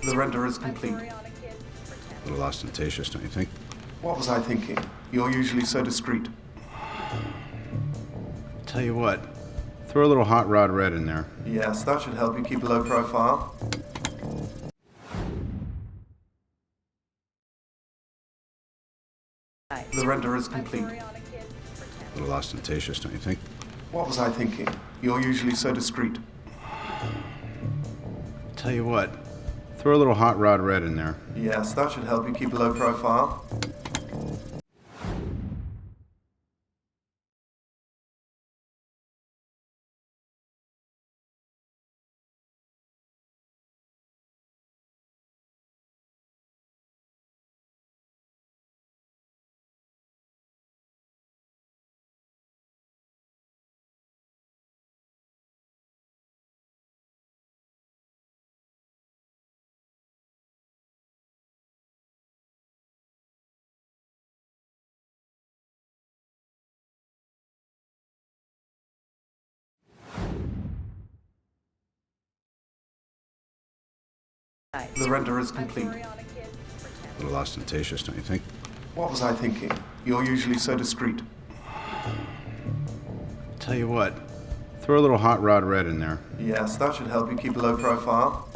The render is complete. A little ostentatious, don't you think? What was I thinking? You're usually so discreet. Tell you what, throw a little hot rod red in there. Yes, that should help you keep a low profile. The render is complete. A little ostentatious, don't you think? What was I thinking? You're usually so discreet. Tell you what, throw a little hot rod red in there. Yes, that should help you keep a low profile. The render is complete. A little ostentatious, don't you think? What was I thinking? You're usually so discreet. Tell you what, throw a little hot rod red in there. Yes, that should help you keep a low profile.